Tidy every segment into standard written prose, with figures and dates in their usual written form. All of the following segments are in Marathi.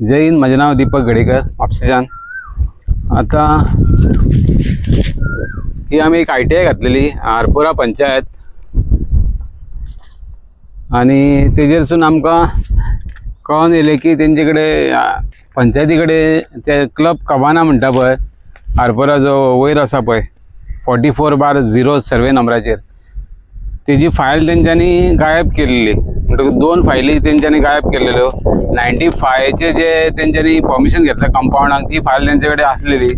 जय हिंद. माझे नाव दीपक गडेकर ऑप्सिजन. आता ही आम्ही एक ITI घातलेली आरपोरा पंचायत आणि तेजेरसून आमकां कळून येयलें की तेंचेकडे पंचायतीकडे ते क्लब कबाना म्हणटा पळय आरपोरा जो वयर आसा पळय 44/0 सर्वे नंबराचेर तेजी फायल तेंच्यांनी गायब केल्ली. म्हणटकूच 2 फायली तेंच्यांनी गायब केल्ल्यो. 95चे जे तेंच्यांनी परमिशन घेतलें कंपाउंडाक ती फायल तेंचे कडेन आसलेली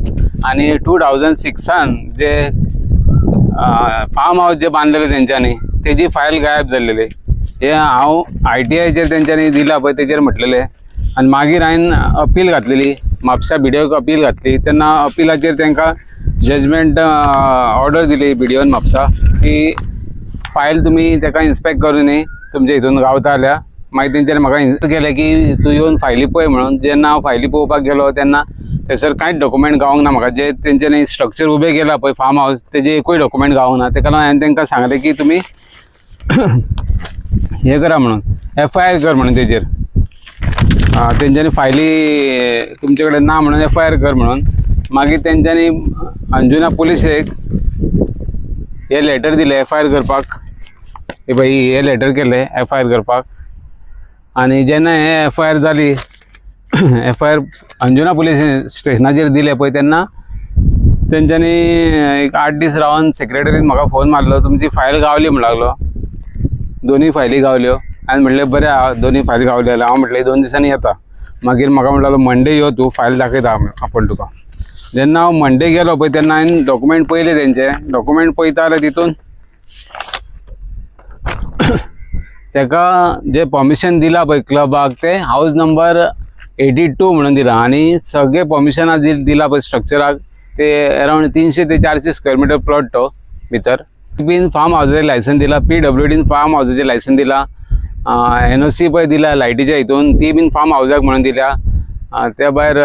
आनी 2006 जे फार्म हाऊस जे बांदलेले तेंच्यांनी तेजी फायल गायब जाल्लेली. हे हांव ITIचेर तेंच्यांनी दिला पळय तेजेर म्हटलेलें आनी मागीर हांवें अपील घातलेली. म्हापसा BDOक अपील घातली तेन्ना अपिलाचेर तांकां जजमेंट ऑर्डर दिली BDOन म्हापसा की फायल तुमी ताका इन्स्पेक्ट करून न्ही तुमच्या हितून गावता जाल्यार. मागीर तेंच्यांनी म्हाका केलें की तूं येवन फायली पळय म्हणून. जेन्ना हांव फायली पळोवपाक गेलो तेन्ना थंयसर कांयच डॉक्युमेंट गावूंक ना म्हाका. जे तेंच्यांनी स्ट्रक्चर उबें केला पळय फार्म हाऊस तेजे एकूय डॉक्युमेंट गावूंक ना. तेका लागून हांवें तांकां सांगलें की तुमी हे करा म्हणून FIR कर म्हणून तेजेर. तेंच्यांनी फायली तुमचे कडेन ना म्हणून FIR कर म्हणून. मागीर तेंच्यांनी अंजुना पुलिसेक हे लेटर दिलें FIR करपाक की भाई हे लेटर केलें FIR करपाक. आनी जेन्ना हे FIR जाली FIR अंजुना पुलीस स्टेशनाचेर दिलें पळय तेन्ना तेंच्यांनी एक 8 दीस रावन सेक्रेटरीन म्हाका फोन मारलो तुमची फायल गावली म्हणून लागलो. दोनूय फायली गावल्यो. हांवें म्हणलें बरें दोनूय फायली गावल्यो जाल्यार हांव म्हटलें 2 दिसांनी येता. मागीर म्हाका म्हणलें मंडे यो तूं फायल दाखयता आपण तुका. जेन्ना हांव मंडे गेलो पळय तेन्ना हांवें डॉक्युमेंट पयले तेंचे. डॉक्युमेंट पळयता जाल्यार तितून ताका जे परमिशन दिला पळय क्लबाक ते हाऊस नंबर 82 म्हणून दिला आनी सगळे परमिशनां दिला पळय स्ट्रक्चराक ते अराउंड 300 ते 400 स्क्वेअर मीटर प्लॉट तो भितर. बीन फार्म हाऊसाचें लायसन दिला. PWDन फार्म हाऊसाचें लायसन दिला. NOC पळय दिला लायटीच्या हितून ती बीन फार्म हाऊसाक म्हणून दिल्या. त्या भायर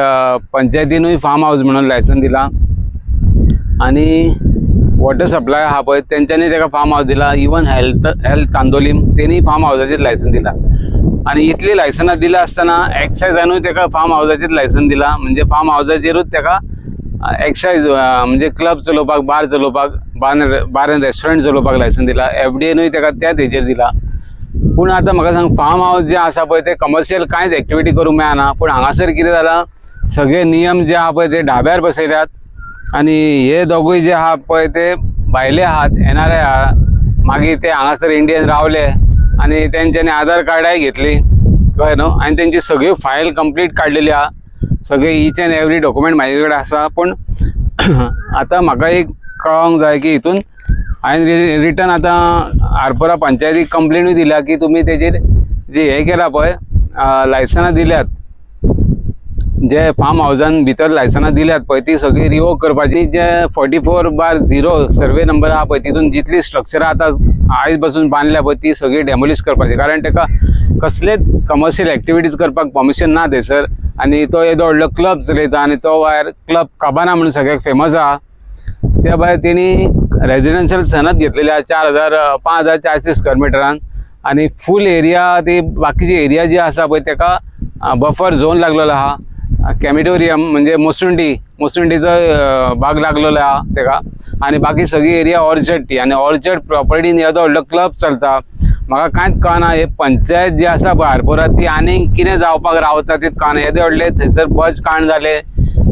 पंचायतीनूय फार्म हाऊस म्हणून लायसन दिला आनी वॉटर सप्लाय आहा पळय तेंच्यांनी ताका फार्म हाऊस दिला. इवन हेल्थ कांदोलीम तेणी फार्म हाऊसाचेर लायसन दिला. आनी इतली लायसनां दिला आसतना एक्सायजानूय ताका फार्म हाऊसाचेर लायसन दिला. म्हणजे फार्म हाऊसाचेरूच ताका एक्सायज म्हणजे क्लब चलोवपाक बार चलोवपाक बार एंड रेस्टॉरंट चलोवपाक लायसन दिला. FDAनूय ताका त्याच हेजेर दिला. पूण आतां म्हाका सांग फार्म हाऊस जे आसा पळय ते कमर्शियल कांयच एक्टिविटी करूंक मेळना. पूण हांगासर कितें जालां सगळे नियम जे आहा पळय ते ढाब्यार बसयल्यात आनी हे दोगूय जे आहा पळय ते भायले आहात NRI आहा. मागीर ते हांगासर इंडियन रावले आनी तेंच्यांनी आधार कार्डाय घेतली कळ्ळें न्हू. आनी तेंची सगळी फायल कंप्लीट काडलेली आहा. सगळे ईच एंड एवरी डॉक्युमेंट म्हाजे कडेन आसा. पूण आतां म्हाका एक कळोंक जाय की हितून हांवें रिटर्न आतां आरपोरा पंचायतीक कंप्लेनूय दिल्या की तुमी तेजेर जे हे केला पळय लायसनां दिल्यात जे फार्म हाऊसान भितर लायसनां दिल्यात पळय ती सगळी रिवोक करपाची. जे 44/0 सर्वे नंबर आहा पळय तितून जितली स्ट्रक्चरां आतां आयज पासून बांदल्या पळय ती सगळी डेमोलिश करपाची. कारण ताका कसलेच कमर्शियल एक्टिविटीज करपाक परमिशन ना थंयसर. आनी तो येदो व्हडलो क्लब चलयता आनी तो भायर क्लब कबाना म्हणून सगळ्याक फेमस आहा. त्या भायर तेणी रेजिडेन्शियल सनद घेतलेली आहा 5,400 स्क्वेअर मिटरान. आनी फूल एरिया ती बाकीची एरिया जी आसा पळय ताका बफर झोन लागलेलो आहा. कॅमिटोरियम म्हणजे मोसुंडीचो भाग लागलेलो आहा ताका. आनी बाकी सगळी एरिया ऑर्चर्ड ती. आनी ऑर्चर्ड प्रॉपर्टीन येदो व्हडलो क्लब चलता. म्हाका कांयच कळना हे पंचायत जी आसा पळय आरपोरा ती आनी कितें जावपाक रावता तें कळना. येदे व्हडले थंयसर बज कांड जाले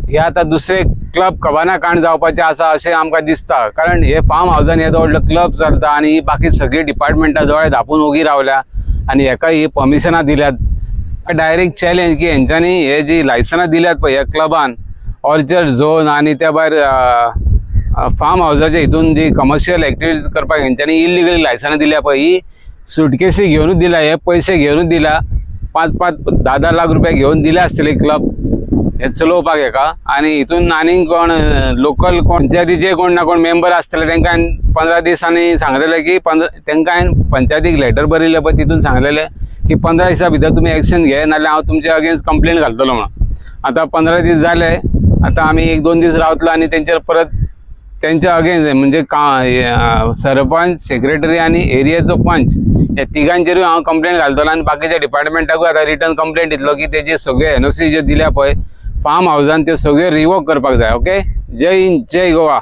हे आतां दुसरे क्लब कबाना कांड जावपाचें आसा अशें आमकां दिसता. कारण हे फार्म हाऊसान येदो व्हडलो क्लब चलता आनी ही बाकी सगळी डिपार्टमेंटां दोळे धांपून उगी रावल्या आनी हेका ही परमिशनां दिल्यात. डायरेक्ट चॅलेंज की हेंच्यांनी हे जी लायसनां दिल्यात पळय ह्या क्लबान ऑर्चर्ड झोन आनी त्या भायर फार्म हाऊसाच्या हितून जी कमर्शियल एक्टिविटीज करपाक हेंच्यांनी इलिगली लायसनां दिल्या पळय ही सुटकेसी घेवनूच दिला. हे पयशे घेवनूच दिला. 5-10 लाख रुपया घेवन दिले आसतले क्लब हे चलोवपाक हेका. आनी हितून आनीक कोण लोकल पंचायतीचे कोण ना कोण मेंबर आसतले तांकां हांवें 15 दिसांनी सांगलेलें की तांकां हांवें पंचायतीक लेटर बरयलें पळय तितून सांगलेलें की 15 दिसां भितर तुमी एक्शन घे नाल्यार हांव तुमच्या अगेन्स्ट कंप्लेन घालतलो म्हणून. आतां 15 दीस जाले. आतां आमी 1-2 दीस रावतलो आनी तेंचेर परत तेंच्या अगेन्स्ट म्हणजे सरपंच सेक्रेटरी आनी एरियाचो पंच ह्या तिगांचेरूय हांव कंप्लेंट घालतलो आनी बाकीच्या डिपार्टमेंटाकूय आतां रिटर्न कंप्लेंट दितलो की तेजे सगळे NOC जे दिल्या पळय फार्म हावजान त्यो सगळ्यो रिवोक करपाक जाय. ओके, जय हिंद, जय गोवा.